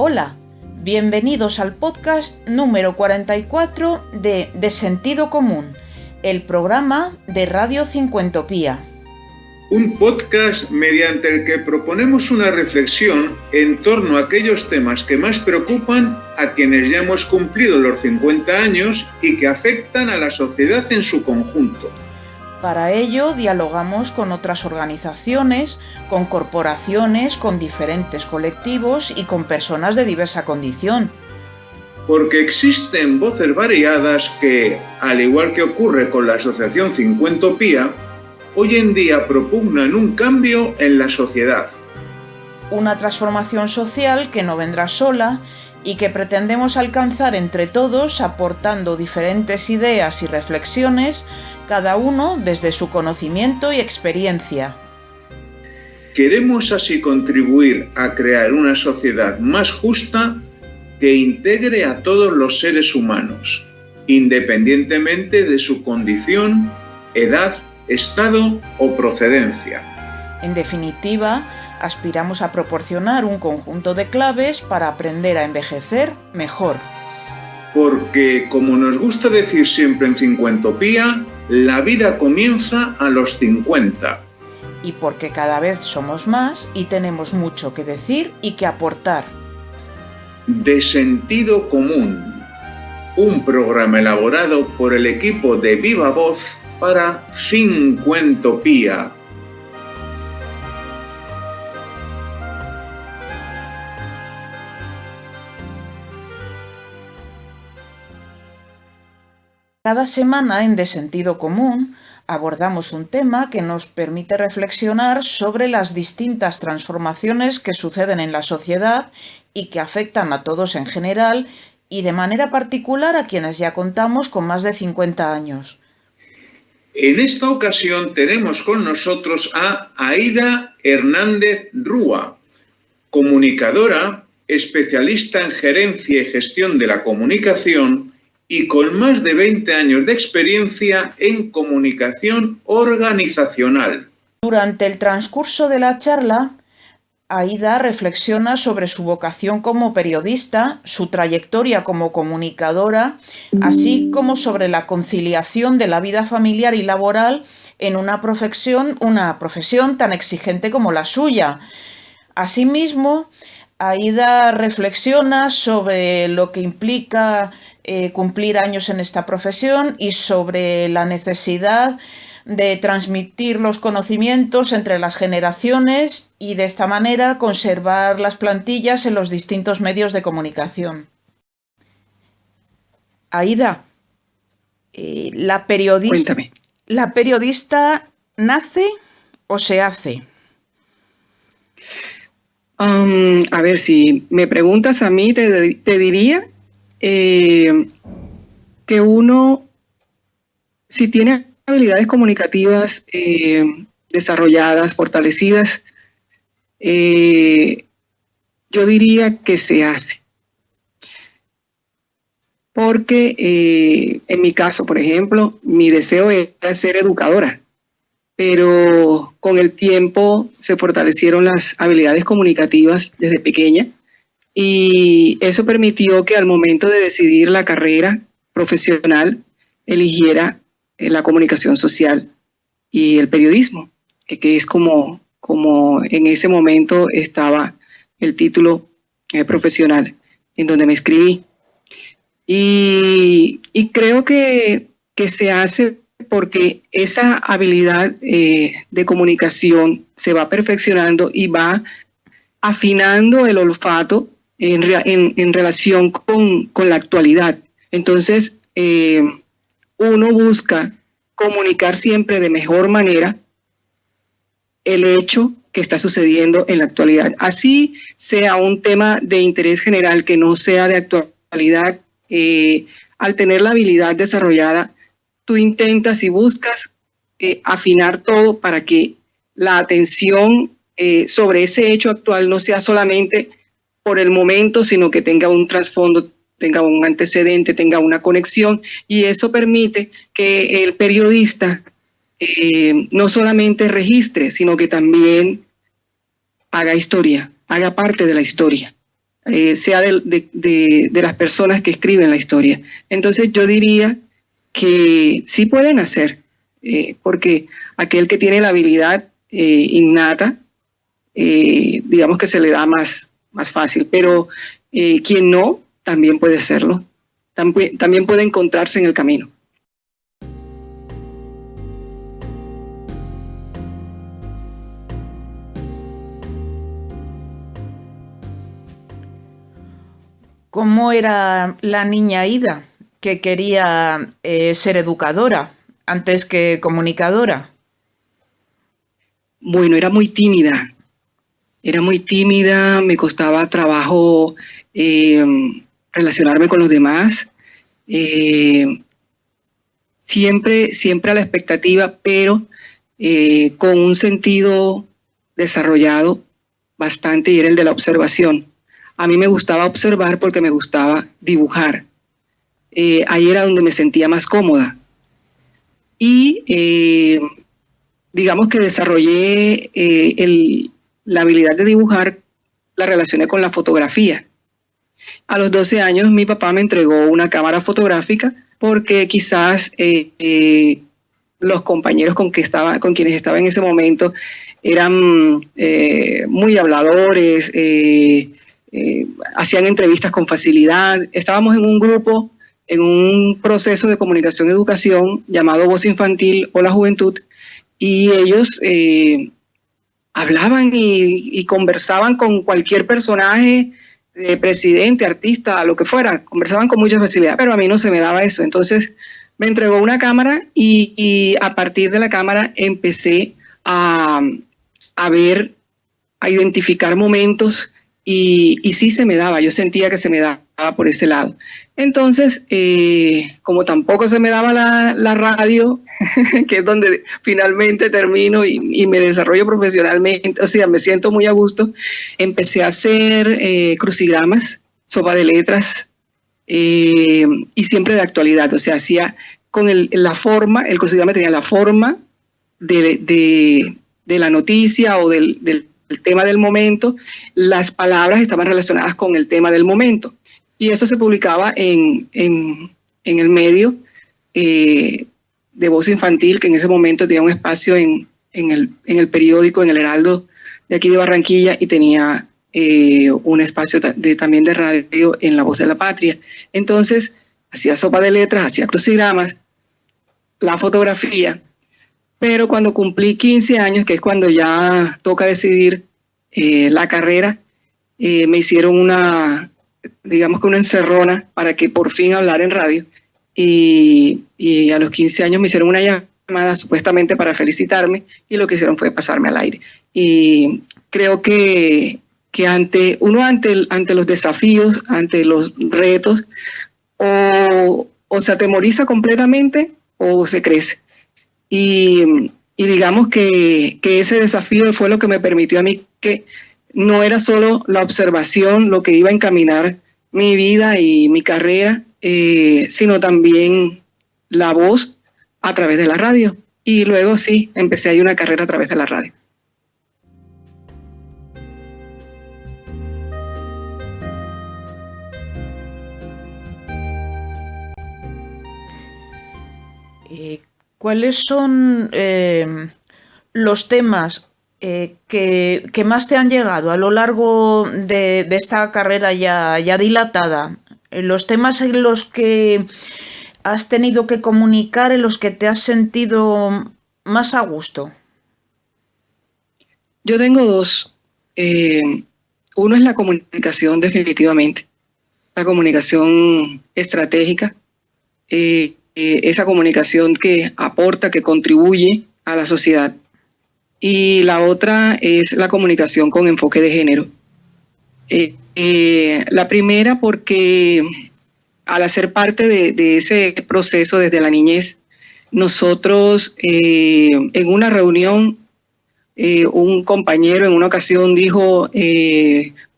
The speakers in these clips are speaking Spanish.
Hola, bienvenidos al podcast número 44 de Sentido Común, el programa de Radio Cincuentopía. Un podcast mediante el que proponemos una reflexión en torno a aquellos temas que más preocupan a quienes ya hemos cumplido los 50 años y que afectan a la sociedad en su conjunto. Para ello dialogamos con otras organizaciones, con corporaciones, con diferentes colectivos y con personas de diversa condición. Porque existen voces variadas que, al igual que ocurre con la Asociación Cincuentopía, hoy en día propugnan un cambio en la sociedad. Una transformación social que no vendrá sola y que pretendemos alcanzar entre todos aportando diferentes ideas y reflexiones, cada uno desde su conocimiento y experiencia. Queremos así contribuir a crear una sociedad más justa que integre a todos los seres humanos, independientemente de su condición, edad, estado o procedencia. En definitiva, aspiramos a proporcionar un conjunto de claves para aprender a envejecer mejor. Porque, como nos gusta decir siempre en Cincuentopía, la vida comienza a los 50. Y porque cada vez somos más y tenemos mucho que decir y que aportar. De Sentido Común, un programa elaborado por el equipo de Viva Voz para Cincuentopía. Cada semana en De Sentido Común abordamos un tema que nos permite reflexionar sobre las distintas transformaciones que suceden en la sociedad y que afectan a todos en general y de manera particular a quienes ya contamos con más de 50 años. En esta ocasión tenemos con nosotros a Aída Hernández Rúa, comunicadora, especialista en gerencia y gestión de la comunicación y con más de 20 años de experiencia en comunicación organizacional. Durante el transcurso de la charla, Aída reflexiona sobre su vocación como periodista, su trayectoria como comunicadora, así como sobre la conciliación de la vida familiar y laboral en una profesión tan exigente como la suya. Asimismo, Aída reflexiona sobre lo que implica cumplir años en esta profesión y sobre la necesidad de transmitir los conocimientos entre las generaciones y de esta manera conservar las plantillas en los distintos medios de comunicación. Aída, ¿la periodista nace o se hace? A ver, si me preguntas a mí, te diría que uno, si tiene habilidades comunicativas desarrolladas, fortalecidas, yo diría que se hace. Porque en mi caso, por ejemplo, mi deseo era ser educadora, pero con el tiempo se fortalecieron las habilidades comunicativas desde pequeña y eso permitió que al momento de decidir la carrera profesional eligiera la comunicación social y el periodismo, que es como en ese momento estaba el título profesional en donde me inscribí. Y creo que se hace porque esa habilidad de comunicación se va perfeccionando y va afinando el olfato en relación con la actualidad. Entonces, uno busca comunicar siempre de mejor manera el hecho que está sucediendo en la actualidad. Así sea un tema de interés general que no sea de actualidad, al tener la habilidad desarrollada, tú intentas y buscas afinar todo para que la atención sobre ese hecho actual no sea solamente por el momento, sino que tenga un trasfondo, tenga un antecedente, tenga una conexión, y eso permite que el periodista no solamente registre, sino que también haga historia, haga parte de la historia. sea de las personas que escriben la historia. Entonces yo diría que sí pueden hacer, porque aquel que tiene la habilidad innata, digamos que se le da más fácil, pero quien no, también puede hacerlo, también puede encontrarse en el camino. ¿Cómo era la niña Aída, que quería ser educadora antes que comunicadora? Bueno, era muy tímida, me costaba trabajo relacionarme con los demás, siempre a la expectativa, pero con un sentido desarrollado bastante, y era el de la observación. A mí me gustaba observar porque me gustaba dibujar. Ahí era donde me sentía más cómoda. Y digamos que desarrollé la habilidad de dibujar, la relacioné con la fotografía. A los 12 años mi papá me entregó una cámara fotográfica porque quizás los compañeros con quienes estaba en ese momento eran muy habladores, hacían entrevistas con facilidad. Estábamos en un grupo, en un proceso de comunicación y educación llamado Voz Infantil o la Juventud, y ellos hablaban y conversaban con cualquier personaje, presidente, artista, lo que fuera, conversaban con mucha facilidad, pero a mí no se me daba eso. Entonces me entregó una cámara y a partir de la cámara empecé a ver, a identificar momentos. Y sí se me daba, yo sentía que se me daba por ese lado. Entonces, como tampoco se me daba la radio, que es donde finalmente termino y me desarrollo profesionalmente, o sea, me siento muy a gusto, empecé a hacer crucigramas, sopa de letras, y siempre de actualidad, o sea, hacía con la forma, el crucigrama tenía la forma de la noticia o del tema del momento, las palabras estaban relacionadas con el tema del momento, y eso se publicaba en el medio de Voz Infantil, que en ese momento tenía un espacio en el periódico, en el Heraldo de aquí de Barranquilla, y tenía un espacio también de radio en La Voz de la Patria. Entonces hacía sopa de letras, hacía crucigramas, la fotografía. Pero cuando cumplí 15 años, que es cuando ya toca decidir la carrera, me hicieron una encerrona para que por fin hablara en radio. Y a los 15 años me hicieron una llamada supuestamente para felicitarme, y lo que hicieron fue pasarme al aire. Y creo que ante los desafíos, ante los retos, o se atemoriza completamente o se crece. Y digamos que ese desafío fue lo que me permitió a mí, que no era solo la observación lo que iba a encaminar mi vida y mi carrera, sino también la voz a través de la radio. Y luego sí, empecé ahí una carrera a través de la radio. ¿Cuáles son los temas que más te han llegado a lo largo de esta carrera ya dilatada? Los temas en los que has tenido que comunicar, en los que te has sentido más a gusto. Yo tengo dos. Uno es la comunicación, definitivamente. La comunicación estratégica. Esa comunicación que aporta, que contribuye a la sociedad. Y la otra es la comunicación con enfoque de género. La primera porque al hacer parte de ese proceso desde la niñez, nosotros en una reunión, un compañero en una ocasión dijo,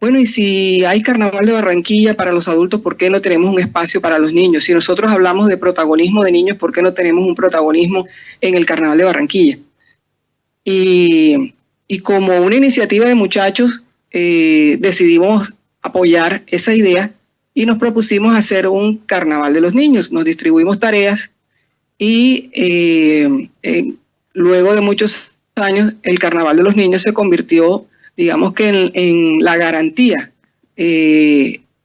bueno, y si hay Carnaval de Barranquilla para los adultos, ¿por qué no tenemos un espacio para los niños? Si nosotros hablamos de protagonismo de niños, ¿por qué no tenemos un protagonismo en el Carnaval de Barranquilla? Y como una iniciativa de muchachos, decidimos apoyar esa idea y nos propusimos hacer un carnaval de los niños. Nos distribuimos tareas y luego de muchos años el carnaval de los niños se convirtió, digamos que en la garantía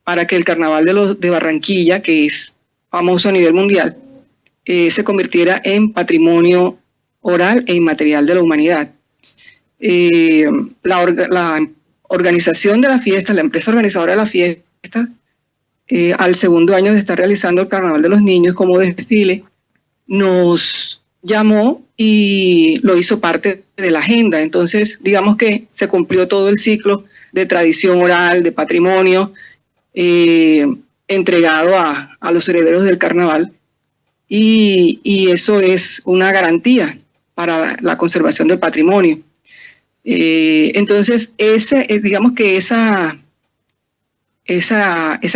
para que el carnaval de Barranquilla, que es famoso a nivel mundial, se convirtiera en patrimonio oral e inmaterial de la humanidad. La organización de la fiesta, la empresa organizadora de la fiesta, al segundo año de estar realizando el Carnaval de los Niños como desfile, nos llamó y lo hizo parte de la agenda. Entonces, digamos que se cumplió todo el ciclo de tradición oral, de patrimonio, entregado a los herederos del carnaval, y eso es una garantía para la conservación del patrimonio. Entonces, digamos que esa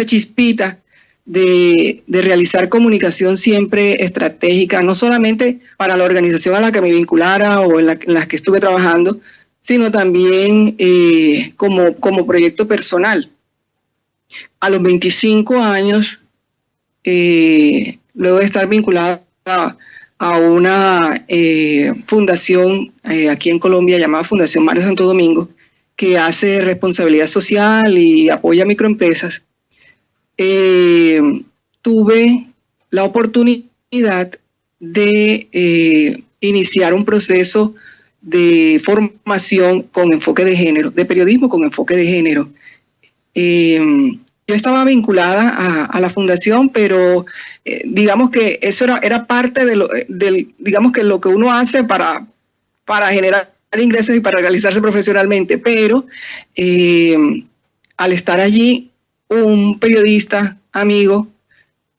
chispita de realizar comunicación siempre estratégica, no solamente para la organización a la que me vinculara o en las que estuve trabajando, sino también como proyecto personal. A los 25 años, luego de estar vinculada a una fundación aquí en Colombia llamada Fundación Mario Santo Domingo, que hace responsabilidad social y apoya a microempresas, tuve la oportunidad de iniciar un proceso de formación con enfoque de género, de periodismo con enfoque de género. Yo estaba vinculada a la fundación, pero digamos que eso era parte digamos que lo que uno hace para generar ingresos y para realizarse profesionalmente, pero al estar allí, un periodista amigo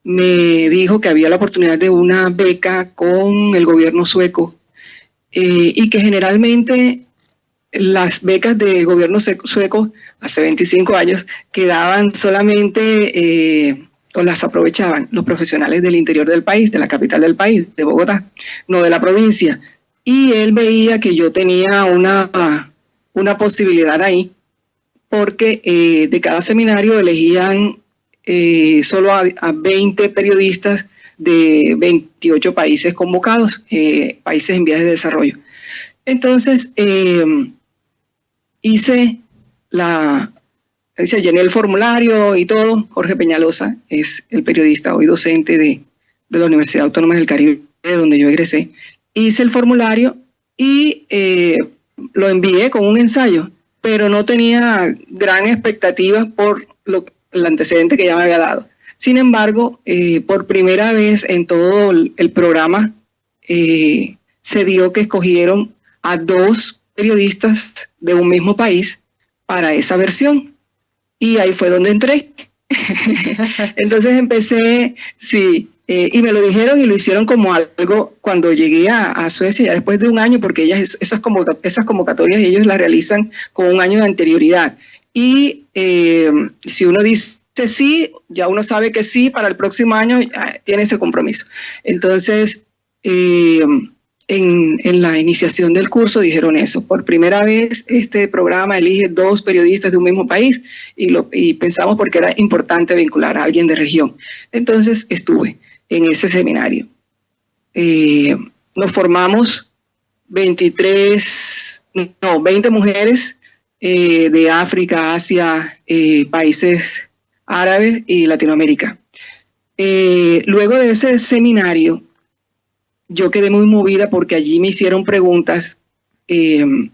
me dijo que había la oportunidad de una beca con el gobierno sueco y que generalmente las becas del gobierno sueco hace 25 años quedaban solamente o las aprovechaban los profesionales del interior del país, de la capital del país, de Bogotá, no de la provincia. Y él veía que yo tenía una posibilidad ahí, porque de cada seminario elegían solo a 20 periodistas de 28 países convocados, países en vías de desarrollo. Entonces, llené el formulario y todo. Jorge Peñalosa es el periodista, hoy docente de la Universidad Autónoma del Caribe, donde yo egresé. Hice el formulario y lo envié con un ensayo, pero no tenía gran expectativa por el antecedente que ya me había dado. Sin embargo, por primera vez en todo el programa se dio que escogieron a 2 periodistas de un mismo país para esa versión. Y ahí fue donde entré. Entonces empecé, sí, y me lo dijeron y lo hicieron como algo cuando llegué a Suecia, ya después de un año, porque esas convocatorias ellos las realizan con un año de anterioridad. Y si uno dice sí, ya uno sabe que sí, para el próximo año tiene ese compromiso. Entonces, en la iniciación del curso dijeron eso. Por primera vez este programa elige 2 periodistas de un mismo país y pensamos porque era importante vincular a alguien de región. Entonces estuve en ese seminario. Nos formamos 20 mujeres de África, Asia, países árabes y Latinoamérica. Luego de ese seminario, yo quedé muy movida porque allí me hicieron preguntas que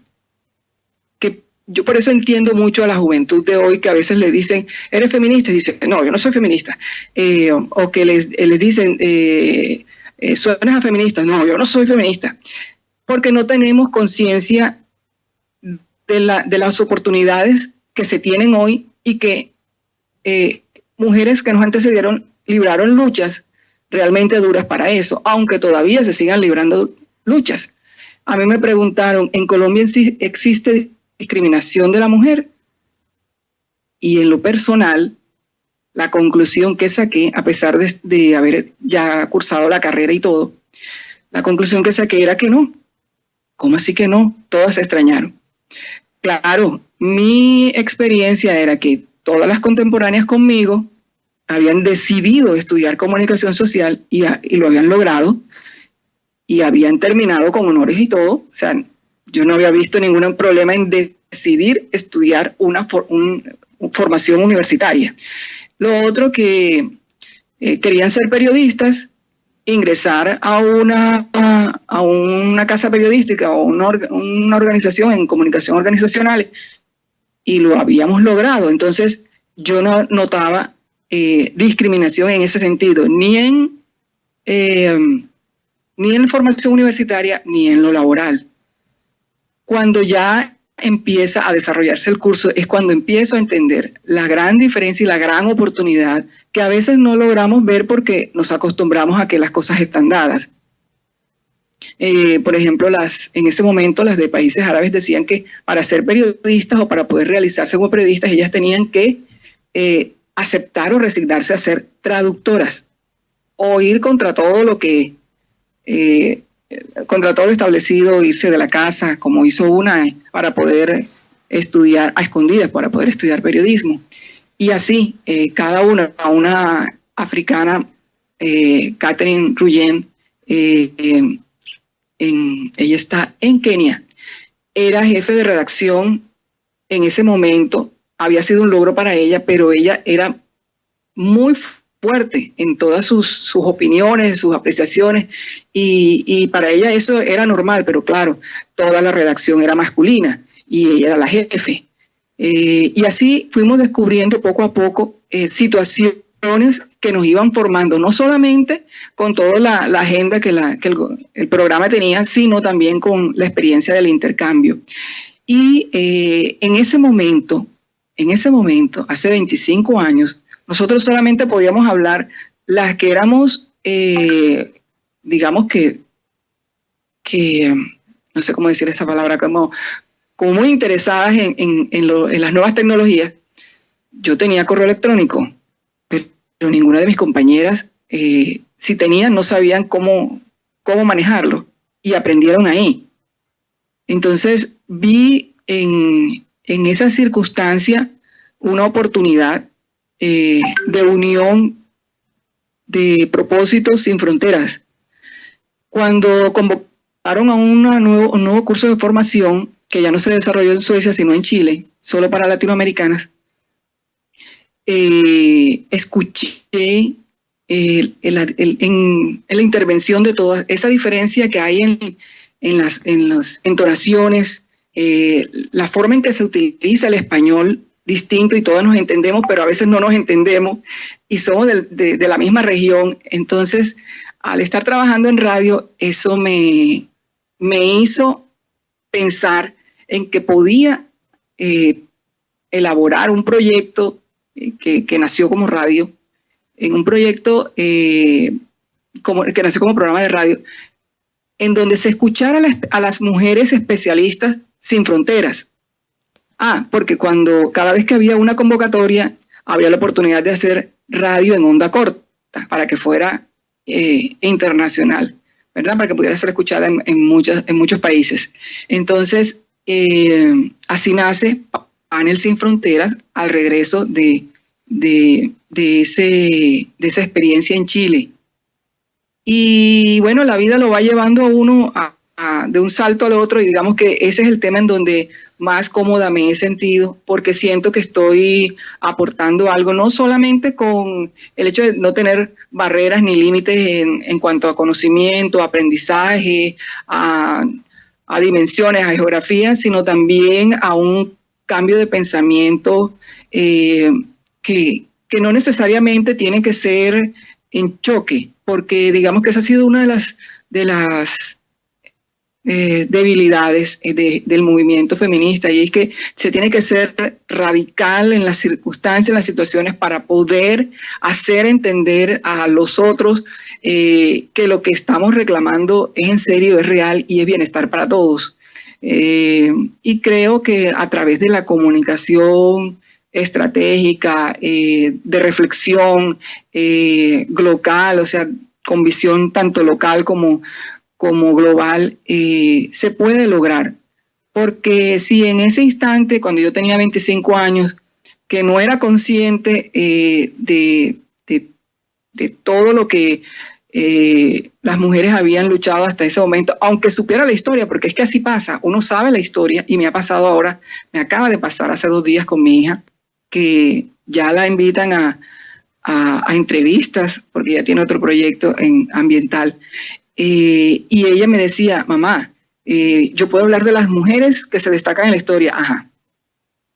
yo por eso entiendo mucho a la juventud de hoy, que a veces le dicen, ¿eres feminista? Y dicen, no, yo no soy feminista. O que les dicen, ¿suenas a feminista? No, yo no soy feminista. Porque no tenemos conciencia de las oportunidades que se tienen hoy y que mujeres que nos antecedieron libraron luchas realmente duras para eso, aunque todavía se sigan librando luchas. A mí me preguntaron, ¿en Colombia existe discriminación de la mujer? Y en lo personal, la conclusión que saqué, a pesar de haber ya cursado la carrera y todo, la conclusión que saqué era que no. ¿Cómo así que no? Todas se extrañaron. Claro, mi experiencia era que todas las contemporáneas conmigo habían decidido estudiar comunicación social y lo habían logrado y habían terminado con honores y todo. O sea, yo no había visto ningún problema en decidir estudiar una formación universitaria. Lo otro que querían ser periodistas, ingresar a una casa periodística o una organización en comunicación organizacional, y lo habíamos logrado. Entonces yo no notaba discriminación en ese sentido, ni en formación universitaria ni en lo laboral. Cuando ya empieza a desarrollarse el curso es cuando empiezo a entender la gran diferencia y la gran oportunidad que a veces no logramos ver porque nos acostumbramos a que las cosas están dadas. Por ejemplo, en ese momento las de países árabes decían que para ser periodistas o para poder realizarse como periodistas, ellas tenían que aceptar o resignarse a ser traductoras o ir contra todo lo establecido, irse de la casa, como hizo una, para poder estudiar a escondidas, para poder estudiar periodismo. Y así, cada una africana, Catherine Ruyen, ella está en Kenia, era jefe de redacción en ese momento, había sido un logro para ella, pero ella era muy fuerte en todas sus opiniones, sus apreciaciones, y para ella eso era normal, pero claro, toda la redacción era masculina y ella era la jefe. Y así fuimos descubriendo poco a poco situaciones que nos iban formando, no solamente con toda la agenda que el programa tenía, sino también con la experiencia del intercambio. Y en ese momento, hace 25 años, nosotros solamente podíamos hablar las que éramos, digamos que no sé cómo decir esa palabra, como muy interesadas en las nuevas tecnologías. Yo tenía correo electrónico, pero ninguna de mis compañeras, si tenían, no sabían cómo manejarlo, y aprendieron ahí. Entonces vi en esa circunstancia una oportunidad de unión de propósitos sin fronteras. Cuando convocaron a un nuevo curso de formación, que ya no se desarrolló en Suecia, sino en Chile, solo para latinoamericanas, escuché en la intervención de todas, esa diferencia que hay en las entonaciones, la forma en que se utiliza el español distinto, y todos nos entendemos, pero a veces no nos entendemos y somos de la misma región. Entonces, al estar trabajando en radio, eso me hizo pensar en que podía elaborar un proyecto que nació como radio, en un proyecto que nació como programa de radio, en donde se escuchara a las mujeres especialistas sin fronteras. Porque cada vez que había una convocatoria, había la oportunidad de hacer radio en onda corta, para que fuera internacional, ¿verdad? Para que pudiera ser escuchada en muchos países. Entonces, así nace Panel Sin Fronteras, al regreso de esa experiencia en Chile. Y bueno, la vida lo va llevando a uno de un salto al otro, y digamos que ese es el tema en donde más cómoda me he sentido, porque siento que estoy aportando algo, no solamente con el hecho de no tener barreras ni límites en cuanto a conocimiento, aprendizaje, a dimensiones, a geografía, sino también a un cambio de pensamiento que no necesariamente tiene que ser en choque, porque digamos que esa ha sido una de las debilidades del movimiento feminista, y es que se tiene que ser radical en las circunstancias, en las situaciones, para poder hacer entender a los otros que lo que estamos reclamando es en serio, es real y es bienestar para todos. Y creo que a través de la comunicación estratégica, de reflexión local, o sea, con visión tanto local como global, se puede lograr. Porque si en ese instante, cuando yo tenía 25 años, que no era consciente de todo lo que las mujeres habían luchado hasta ese momento, aunque supiera la historia, porque es que así pasa, uno sabe la historia, y me ha pasado ahora, me acaba de pasar hace 2 días con mi hija, que ya la invitan a entrevistas, porque ella tiene otro proyecto ambiental, y ella me decía, mamá, yo puedo hablar de las mujeres que se destacan en la historia, ajá,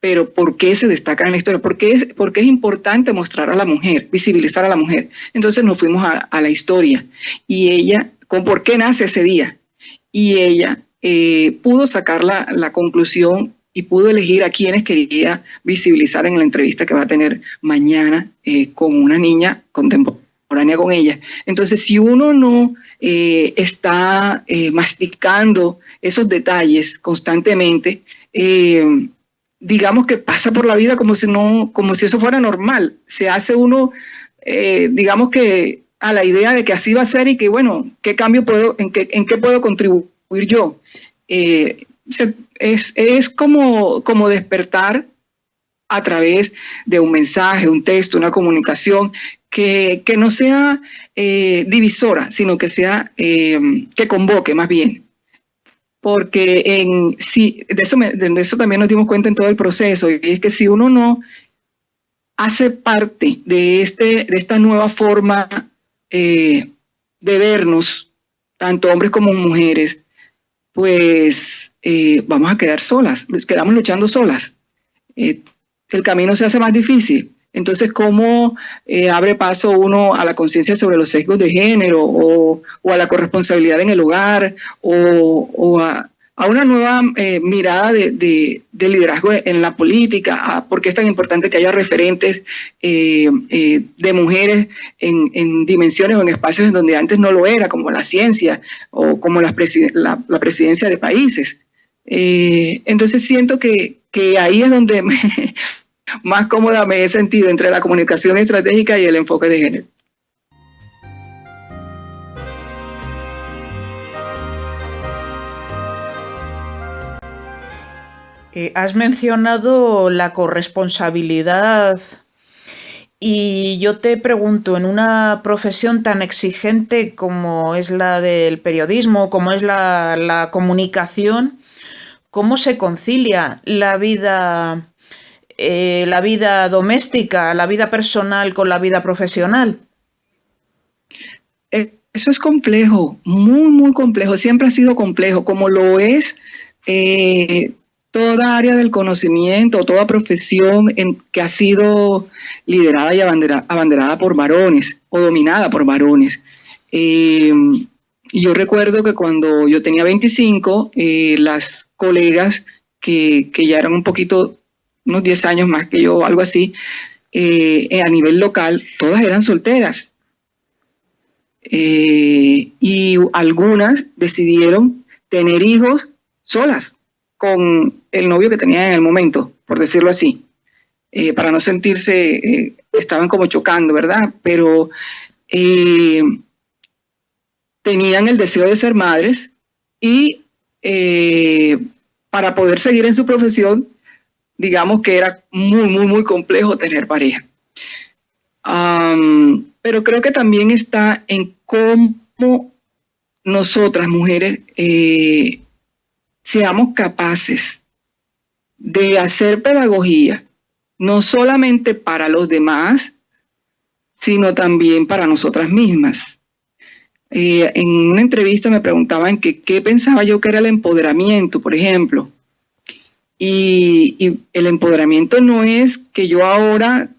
pero ¿por qué se destacan en la historia? ¿Por qué es importante mostrar a la mujer, visibilizar a la mujer? Entonces nos fuimos a la historia, y ella, con por qué nace ese día, y ella pudo sacar la conclusión y pudo elegir a quienes quería visibilizar en la entrevista que va a tener mañana con una niña contemporánea con ella. Entonces, si uno no está masticando esos detalles constantemente, digamos que pasa por la vida como si eso fuera normal. Se hace uno, digamos que a la idea de que así va a ser y que, bueno, ¿qué cambio en qué puedo contribuir yo? Es como despertar a través de un mensaje, un texto, una comunicación que no sea divisora, sino que sea que convoque más bien. Porque de eso también nos dimos cuenta en todo el proceso, y es que si uno no hace parte de esta nueva forma de vernos, tanto hombres como mujeres, pues vamos a quedar solas, quedamos luchando solas. El camino se hace más difícil. Entonces, ¿cómo abre paso uno a la conciencia sobre los sesgos de género o a la corresponsabilidad en el hogar o a una nueva mirada de liderazgo en la política? ¿Por qué es tan importante que haya referentes de mujeres en dimensiones o en espacios en donde antes no lo era, como la ciencia o como la presidencia de países? Entonces siento que ahí es donde más cómoda me he sentido entre la comunicación estratégica y el enfoque de género. Has mencionado la corresponsabilidad y yo te pregunto, en una profesión tan exigente como es la del periodismo, como es la comunicación, ¿cómo se concilia la vida doméstica, la vida personal con la vida profesional? Eso es complejo, muy, muy complejo. Siempre ha sido complejo, como lo es toda área del conocimiento, toda profesión que ha sido liderada y abanderada por varones o dominada por varones. Yo recuerdo que cuando yo tenía 25, las colegas que ya eran unos 10 años más que yo, algo así, a nivel local, todas eran solteras. Y algunas decidieron tener hijos solas, con el novio que tenían en el momento, por decirlo así, para no sentirse, estaban como chocando, ¿verdad? Pero tenían el deseo de ser madres y para poder seguir en su profesión, digamos que era muy, muy, muy complejo tener pareja. Pero creo que también está en cómo nosotras, mujeres, seamos capaces de hacer pedagogía, no solamente para los demás, sino también para nosotras mismas. En una entrevista me preguntaban qué pensaba yo que era el empoderamiento, por ejemplo. Y el empoderamiento no es que yo ahora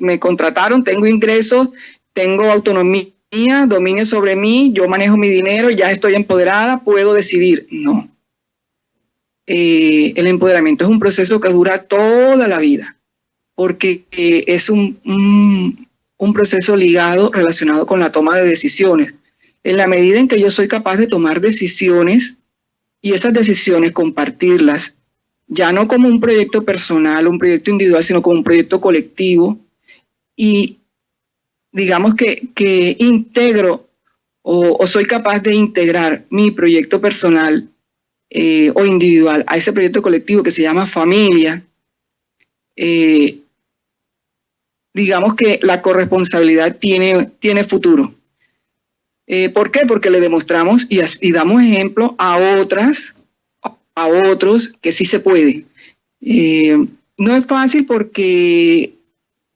me contrataron, tengo ingresos, tengo autonomía, dominio sobre mí, yo manejo mi dinero, ya estoy empoderada, puedo decidir. No. El empoderamiento es un proceso que dura toda la vida, porque es un proceso relacionado con la toma de decisiones. En la medida en que yo soy capaz de tomar decisiones y esas decisiones compartirlas, ya no como un proyecto personal, un proyecto individual, sino como un proyecto colectivo, y digamos que integro o soy capaz de integrar mi proyecto personal o individual a ese proyecto colectivo que se llama familia, digamos que la corresponsabilidad tiene futuro. ¿Por qué? Porque le demostramos y damos ejemplo a otros que sí se puede. No es fácil porque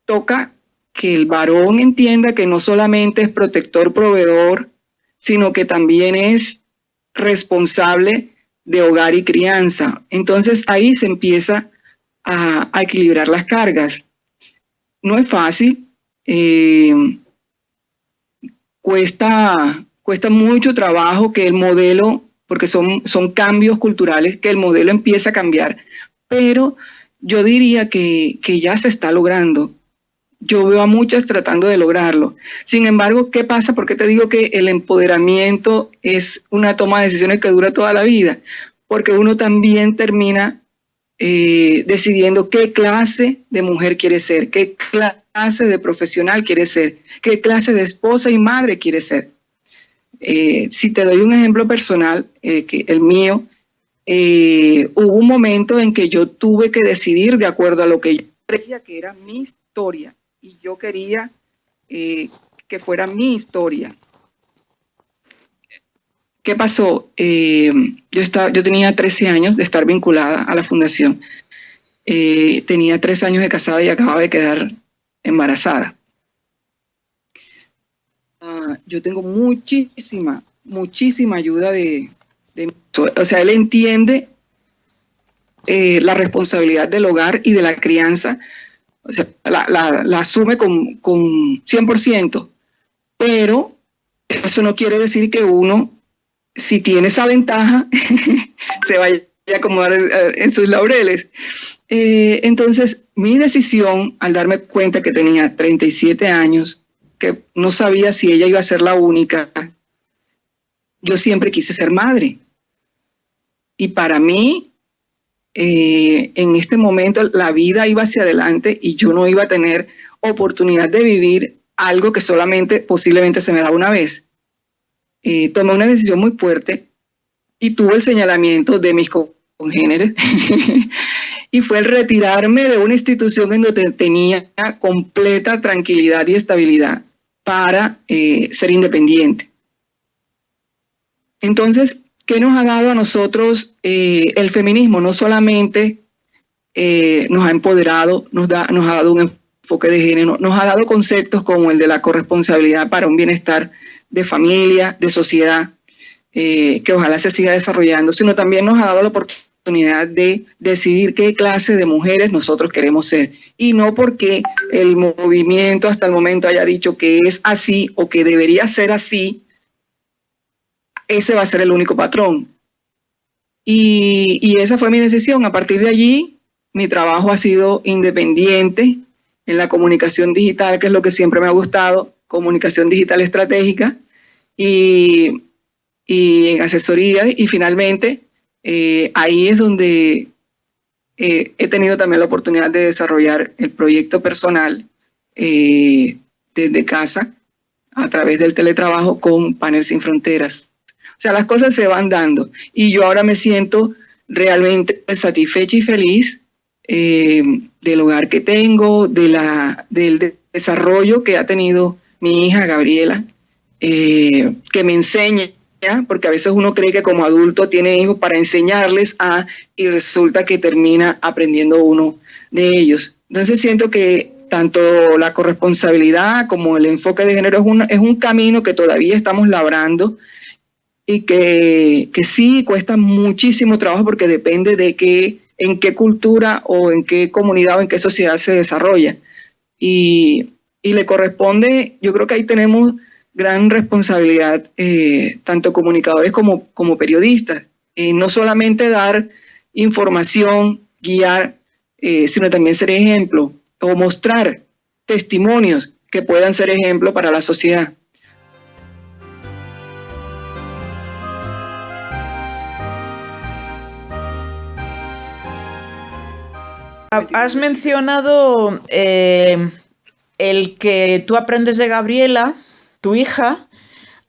toca que el varón entienda que no solamente es protector, proveedor, sino que también es responsable de hogar y crianza. Entonces ahí se empieza a equilibrar las cargas. No es fácil, cuesta mucho trabajo que el modelo, porque son cambios culturales, que el modelo empiece a cambiar, pero yo diría que ya se está logrando. Yo veo a muchas tratando de lograrlo. Sin embargo, ¿qué pasa? ¿Por qué te digo que el empoderamiento es una toma de decisiones que dura toda la vida? Porque uno también termina decidiendo qué clase de mujer quiere ser, qué clase de profesional quiere ser, qué clase de esposa y madre quiere ser. Si te doy un ejemplo personal, que el mío, hubo un momento en que yo tuve que decidir de acuerdo a lo que yo creía que era mi historia, y yo quería que fuera mi historia. ¿Qué pasó? Yo tenía 13 años de estar vinculada a la fundación. Tenía 3 años de casada y acababa de quedar embarazada. Yo tengo muchísima ayuda o sea, él entiende la responsabilidad del hogar y de la crianza. O sea, la asume con 100%, pero eso no quiere decir que uno, si tiene esa ventaja, se vaya a acomodar en sus laureles. Entonces, mi decisión, al darme cuenta que tenía 37 años, que no sabía si ella iba a ser la única, yo siempre quise ser madre. Y para mí, en este momento, la vida iba hacia adelante y yo no iba a tener oportunidad de vivir algo que posiblemente se me da una vez. Tomé una decisión muy fuerte y tuve el señalamiento de mis congéneres y fue el retirarme de una institución en donde tenía completa tranquilidad y estabilidad para ser independiente. Entonces, ¿qué nos ha dado a nosotros el feminismo? No solamente nos ha empoderado, nos ha dado un enfoque de género, nos ha dado conceptos como el de la corresponsabilidad para un bienestar de familia, de sociedad, que ojalá se siga desarrollando, sino también nos ha dado la oportunidad de decidir qué clase de mujeres nosotros queremos ser. Y no porque el movimiento hasta el momento haya dicho que es así o que debería ser así, ese va a ser el único patrón. Y esa fue mi decisión. A partir de allí, mi trabajo ha sido independiente en la comunicación digital, que es lo que siempre me ha gustado, comunicación digital estratégica y en asesoría. Y finalmente, ahí es donde he tenido también la oportunidad de desarrollar el proyecto personal desde casa a través del teletrabajo con Panel Sin Fronteras. O sea, las cosas se van dando y yo ahora me siento realmente satisfecha y feliz del hogar que tengo, del desarrollo que ha tenido mi hija Gabriela, que me enseña, porque a veces uno cree que como adulto tiene hijos para enseñarles y resulta que termina aprendiendo uno de ellos. Entonces siento que tanto la corresponsabilidad como el enfoque de género es un camino que todavía estamos labrando y que sí cuesta muchísimo trabajo porque depende de en qué cultura o en qué comunidad o en qué sociedad se desarrolla. Y le corresponde, yo creo que ahí tenemos gran responsabilidad, tanto comunicadores como periodistas, no solamente dar información, guiar, sino también ser ejemplo o mostrar testimonios que puedan ser ejemplo para la sociedad. Has mencionado el que tú aprendes de Gabriela, tu hija,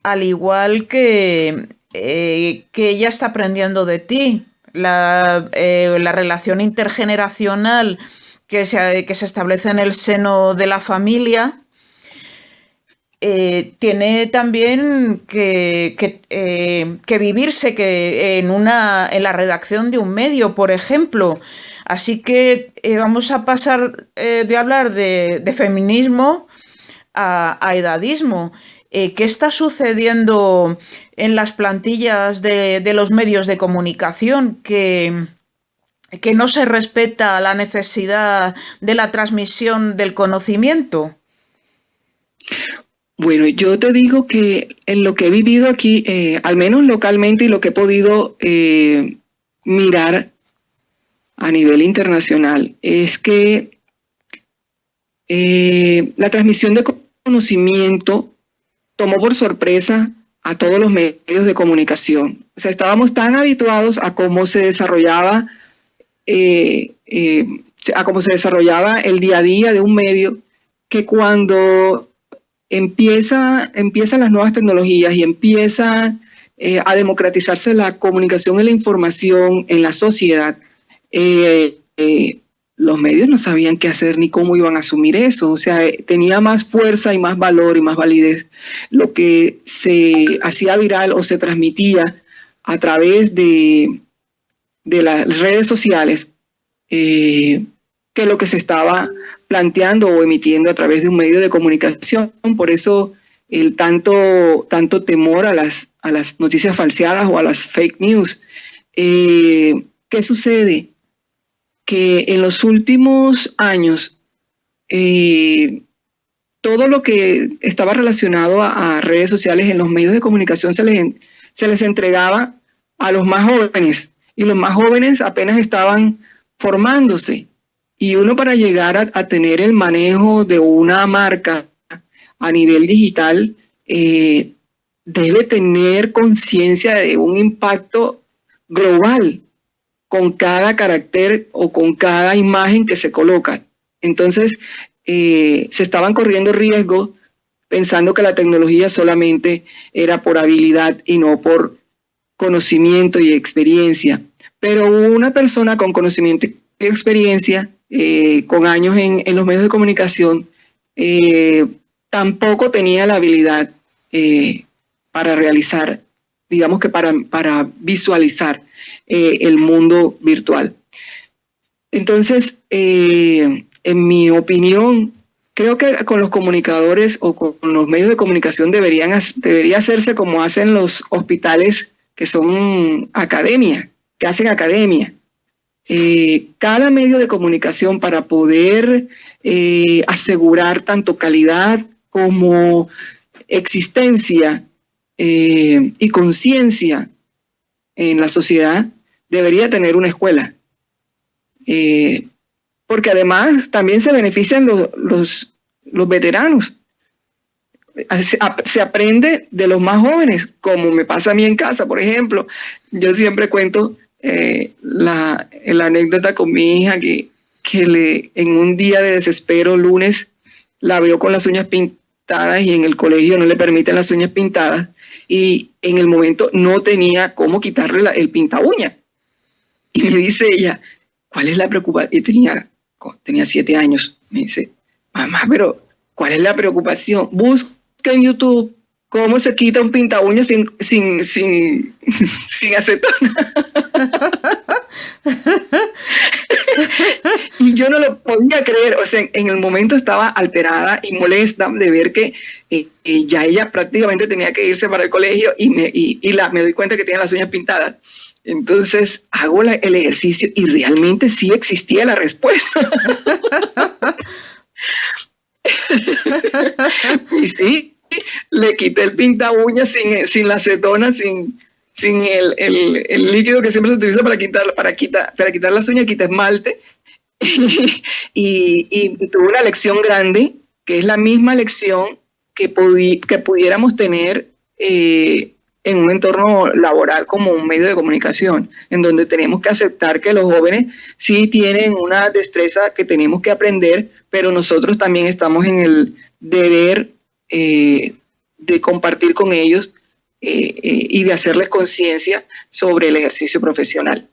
al igual que ella está aprendiendo de ti. La relación intergeneracional que se establece en el seno de la familia, tiene también que vivirse en la redacción de un medio, por ejemplo. Así que vamos a pasar de hablar de feminismo a edadismo. ¿Qué está sucediendo en las plantillas de los medios de comunicación? Que no se respeta la necesidad de la transmisión del conocimiento. Bueno, yo te digo que en lo que he vivido aquí, al menos localmente, y lo que he podido mirar a nivel internacional, es que la transmisión de conocimiento tomó por sorpresa a todos los medios de comunicación. O sea, estábamos tan habituados a cómo se desarrollaba el día a día de un medio, que cuando empiezan las nuevas tecnologías y empieza a democratizarse la comunicación y la información en la sociedad, los medios no sabían qué hacer ni cómo iban a asumir eso. O sea, tenía más fuerza y más valor y más validez lo que se hacía viral o se transmitía a través de las redes sociales, que lo que se estaba planteando o emitiendo a través de un medio de comunicación. Por eso el tanto temor a las noticias falseadas o a las fake news. ¿Qué sucede? Que en los últimos años todo lo que estaba relacionado a redes sociales en los medios de comunicación se les entregaba a los más jóvenes, y los más jóvenes apenas estaban formándose. Y uno, para llegar a tener el manejo de una marca a nivel digital, debe tener conciencia de un impacto global con cada carácter o con cada imagen que se coloca. Entonces, se estaban corriendo riesgos pensando que la tecnología solamente era por habilidad y no por conocimiento y experiencia. Pero una persona con conocimiento y experiencia, con años en los medios de comunicación, tampoco tenía la habilidad para realizar, digamos que para visualizar el mundo virtual. Entonces, en mi opinión, creo que con los comunicadores o con los medios de comunicación debería hacerse como hacen los hospitales, que son academia, que hacen academia. Cada medio de comunicación, para poder asegurar tanto calidad como existencia y conciencia en la sociedad, debería tener una escuela. Porque además también se benefician los veteranos. Se aprende de los más jóvenes, como me pasa a mí en casa, por ejemplo. Yo siempre cuento la anécdota con mi hija, que en un día de desespero, lunes, la veo con las uñas pintadas, y en el colegio no le permiten las uñas pintadas, y en el momento no tenía cómo quitarle el pinta uña. Y me dice ella, ¿cuál es la preocupación? Y tenía 7 años. Me dice, mamá, pero ¿cuál es la preocupación? Busca en YouTube cómo se quita un pinta uña sin acetona. Y yo no lo podía creer. O sea, en el momento estaba alterada y molesta de ver que ya ella prácticamente tenía que irse para el colegio, y me doy cuenta que tenía las uñas pintadas. Entonces hago el ejercicio y realmente sí existía la respuesta. Y sí, le quité el pinta uñas sin la acetona, sin el líquido que siempre se utiliza para quitar las uñas, quita esmalte. y tuve una lección grande, que es la misma lección que pudiéramos tener en un entorno laboral como un medio de comunicación, en donde tenemos que aceptar que los jóvenes sí tienen una destreza que tenemos que aprender, pero nosotros también estamos en el deber de compartir con ellos y de hacerles conciencia sobre el ejercicio profesional.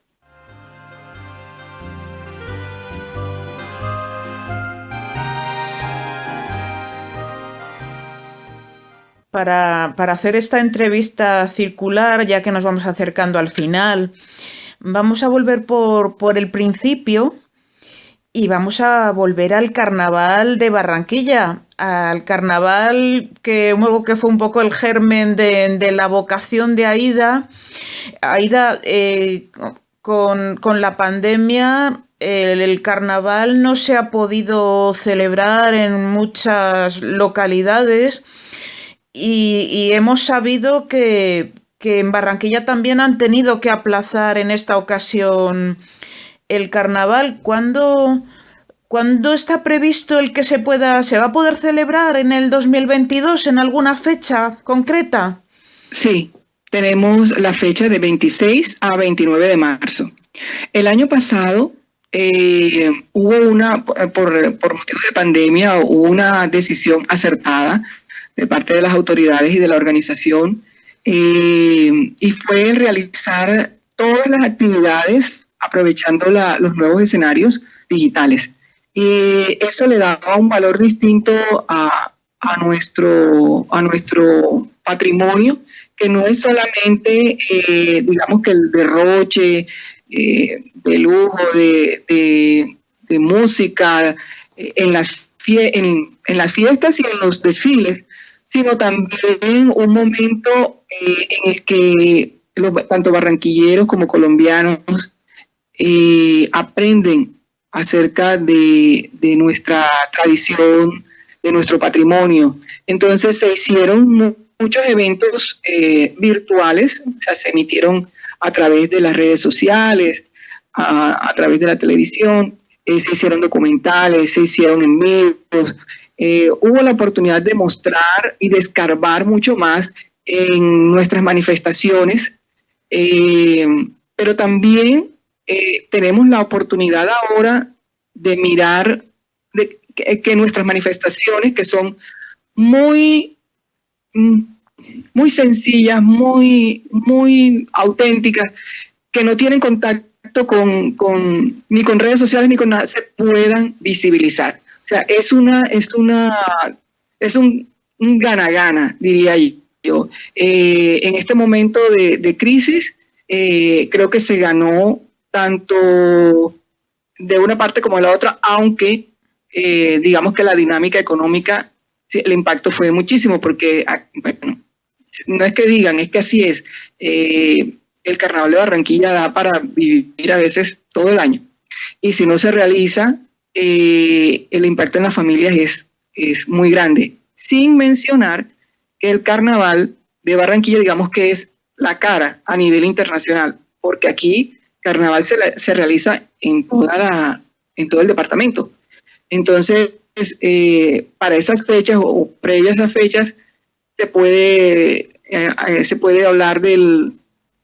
para hacer esta entrevista circular, ya que nos vamos acercando al final, vamos a volver por el principio y vamos a volver al Carnaval de Barranquilla, al carnaval que fue un poco el germen de la vocación de Aída. Aída, con la pandemia, el carnaval no se ha podido celebrar en muchas localidades y hemos sabido que en Barranquilla también han tenido que aplazar en esta ocasión el carnaval. ¿Cuándo está previsto el que se va a poder celebrar en el 2022 en alguna fecha concreta? Sí, tenemos la fecha de 26 a 29 de marzo. El año pasado hubo por motivos de pandemia, hubo una decisión acertada de parte de las autoridades y de la organización, y fue realizar todas las actividades aprovechando los nuevos escenarios digitales. Y eso le daba un valor distinto a nuestro patrimonio, que no es solamente, digamos que el derroche de lujo, de música en las fiestas y en los desfiles, sino también un momento en el que tanto barranquilleros como colombianos aprenden acerca de nuestra tradición, de nuestro patrimonio. Entonces se hicieron muchos eventos virtuales, o sea, se emitieron a través de las redes sociales, a través de la televisión, se hicieron documentales, se hicieron en vivos. Hubo la oportunidad de mostrar y de escarbar mucho más en nuestras manifestaciones, pero también tenemos la oportunidad ahora de mirar que nuestras manifestaciones, que son muy sencillas, muy auténticas, que no tienen contacto ni con redes sociales ni con nada, se puedan visibilizar. O sea, es un gana-gana, diría yo. En este momento de crisis, creo que se ganó tanto de una parte como de la otra, aunque digamos que la dinámica económica, el impacto fue muchísimo, porque, bueno, no es que digan, es que así es. El Carnaval de Barranquilla da para vivir a veces todo el año. Y si no se realiza, el impacto en las familias es muy grande. Sin mencionar que el Carnaval de Barranquilla, digamos que es la cara a nivel internacional, porque aquí Carnaval se realiza en todo el departamento. Entonces, para esas fechas o previas a esas fechas, se puede hablar del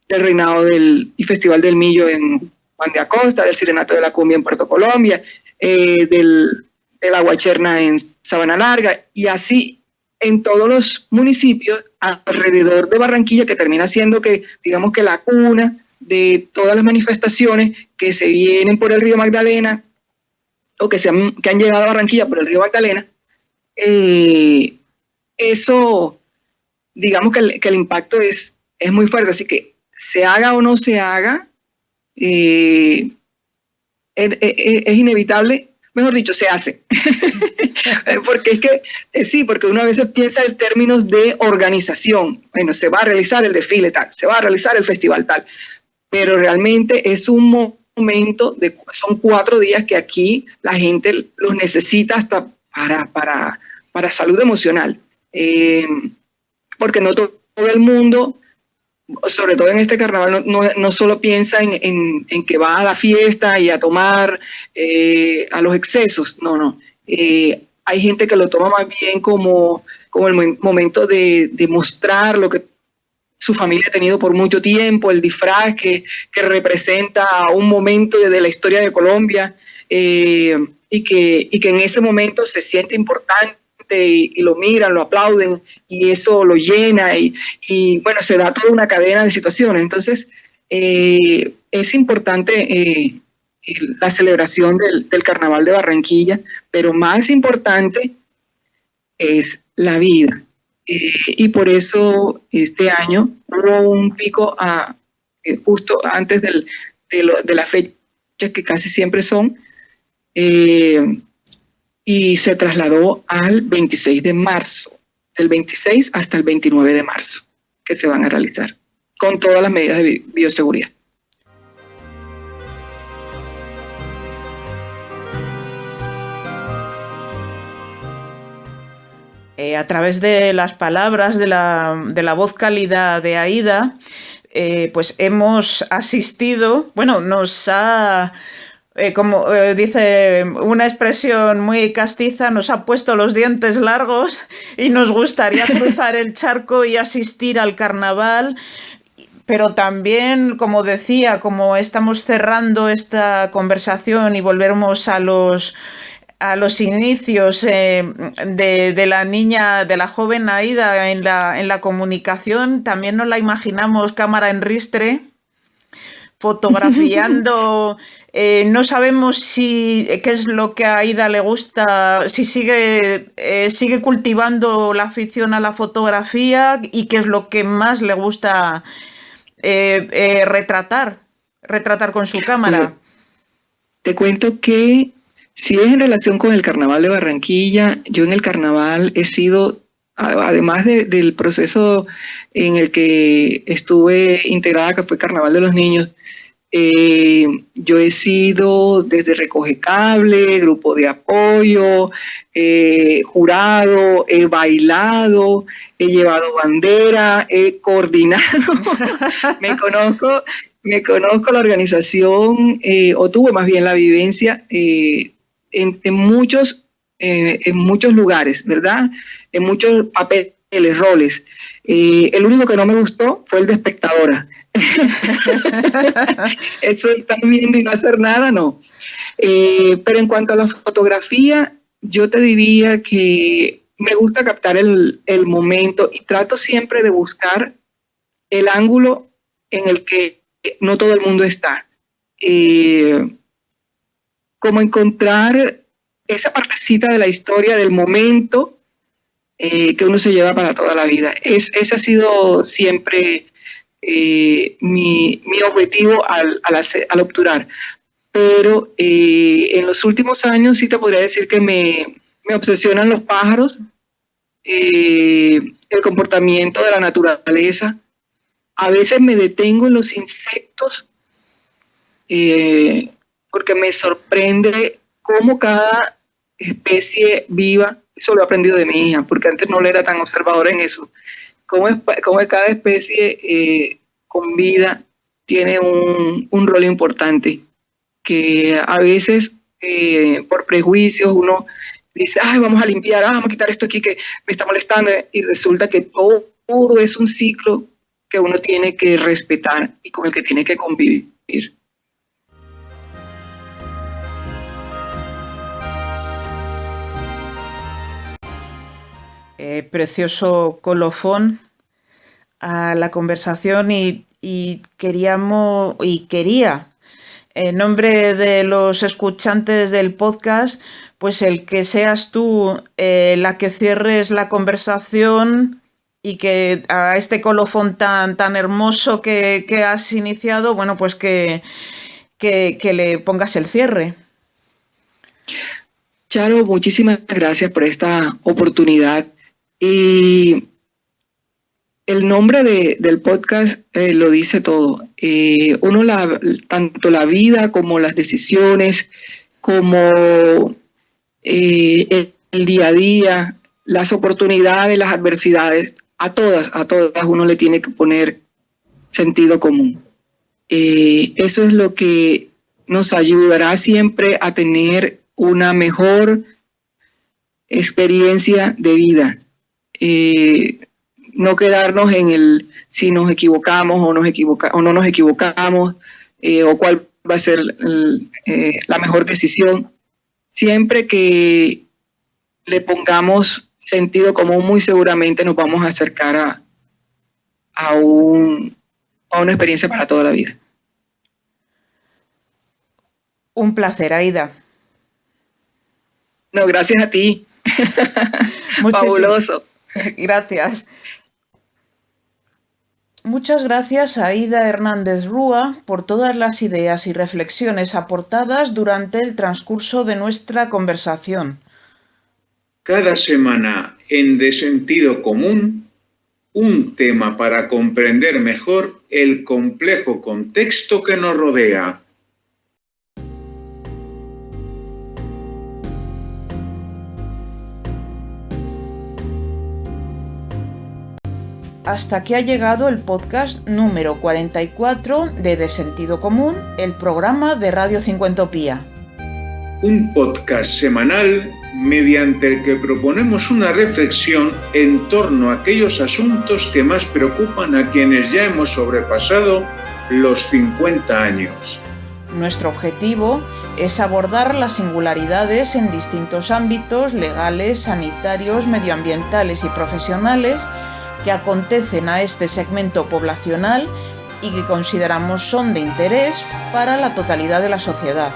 reinado y Festival del Millo en Juan de Acosta, del Sirenato de la Cumbia en Puerto Colombia, de la Guacherna en Sabana Larga, y así en todos los municipios alrededor de Barranquilla, que termina siendo digamos que la cuna de todas las manifestaciones que se vienen por el río Magdalena, o que han llegado a Barranquilla por el río Magdalena. Eso, digamos que el impacto es muy fuerte, así que se haga o no se haga, es inevitable, mejor dicho, se hace. Porque es que, sí, porque uno a veces piensa en términos de organización. Bueno, se va a realizar el desfile tal, se va a realizar el festival tal, pero realmente es un momento, son 4 días que aquí la gente los necesita hasta para salud emocional. Porque no todo el mundo, sobre todo en este carnaval, no solo piensa en que va a la fiesta y a tomar, a los excesos, no. Hay gente que lo toma más bien como el momento de mostrar lo que su familia ha tenido por mucho tiempo, el disfraz que representa un momento de la historia de Colombia, y que en ese momento se siente importante y lo miran, lo aplauden, y eso lo llena, y bueno, se da toda una cadena de situaciones. Entonces, es importante la celebración del Carnaval de Barranquilla, pero más importante es la vida. y por eso este año hubo un pico justo antes de las fechas que casi siempre son, y se trasladó al 26 de marzo, del 26 hasta el 29 de marzo, que se van a realizar, con todas las medidas de bioseguridad. A través de las palabras, de la voz cálida de Aída, pues hemos asistido, bueno, nos ha, como dice una expresión muy castiza, nos ha puesto los dientes largos y nos gustaría cruzar el charco y asistir al carnaval. Pero también, como decía, como estamos cerrando esta conversación y volvemos a los inicios de la niña, de la joven Aída en la comunicación, también nos la imaginamos cámara en ristre, fotografiando. No sabemos qué es lo que a Aída le gusta, si sigue cultivando la afición a la fotografía y qué es lo que más le gusta retratar con su cámara. Te cuento que si es en relación con el Carnaval de Barranquilla, yo en el Carnaval he sido, además del proceso en el que estuve integrada, que fue Carnaval de los Niños, yo he sido desde Recoge Cable, grupo de apoyo, jurado, he bailado, he llevado bandera, he coordinado, me conozco la organización, o tuve más bien la vivencia en muchos lugares, ¿verdad? En muchos papeles, roles. El único que no me gustó fue el de espectadora. Eso de estar viendo y no hacer nada, no. Pero en cuanto a la fotografía, yo te diría que me gusta captar el momento y trato siempre de buscar el ángulo en el que no todo el mundo está. Como encontrar esa partecita de la historia, del momento que uno se lleva para toda la vida. Ese ha sido siempre mi objetivo al obturar. Pero en los últimos años sí te podría decir que me obsesionan los pájaros, el comportamiento de la naturaleza. A veces me detengo en los insectos porque me sorprende cómo cada especie viva, eso lo he aprendido de mi hija, porque antes no le era tan observadora en eso, cómo cada especie con vida tiene un rol importante, que a veces por prejuicios uno dice, ay, vamos a limpiar, vamos a quitar esto aquí que me está molestando, y resulta que todo es un ciclo que uno tiene que respetar y con el que tiene que convivir. Precioso colofón a la conversación y quería, en nombre de los escuchantes del podcast, pues el que seas tú la que cierres la conversación y que a este colofón tan hermoso que has iniciado, bueno, pues que le pongas el cierre. Charo, muchísimas gracias por esta oportunidad. Y el nombre del podcast lo dice todo. Tanto la vida como las decisiones, como el día a día, las oportunidades, las adversidades, a todas uno le tiene que poner sentido común. Eso es lo que nos ayudará siempre a tener una mejor experiencia de vida. No quedarnos en si nos equivocamos o no nos equivocamos, o cuál va a ser la mejor decisión. Siempre que le pongamos sentido común, muy seguramente nos vamos a acercar a una experiencia para toda la vida. Un placer, Aída. No, gracias a ti. Fabuloso. Gracias. Muchas gracias a Aída Hernández Rúa por todas las ideas y reflexiones aportadas durante el transcurso de nuestra conversación. Cada semana en De Sentido Común, un tema para comprender mejor el complejo contexto que nos rodea. Hasta aquí ha llegado el podcast número 44 de Sentido Común, el programa de Radio Cincuentopía. Un podcast semanal mediante el que proponemos una reflexión en torno a aquellos asuntos que más preocupan a quienes ya hemos sobrepasado los 50 años. Nuestro objetivo es abordar las singularidades en distintos ámbitos legales, sanitarios, medioambientales y profesionales que acontecen a este segmento poblacional y que consideramos son de interés para la totalidad de la sociedad.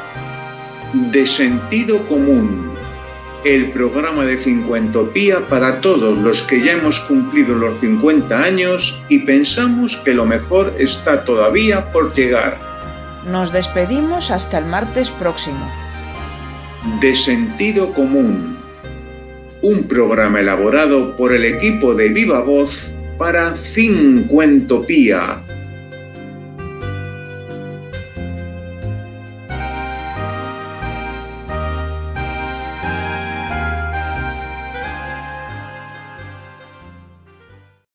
De Sentido Común, el programa de Cincuentopía para todos los que ya hemos cumplido los 50 años y pensamos que lo mejor está todavía por llegar. Nos despedimos hasta el martes próximo. De Sentido Común, un programa elaborado por el equipo de Viva Voz para Cincuentopía.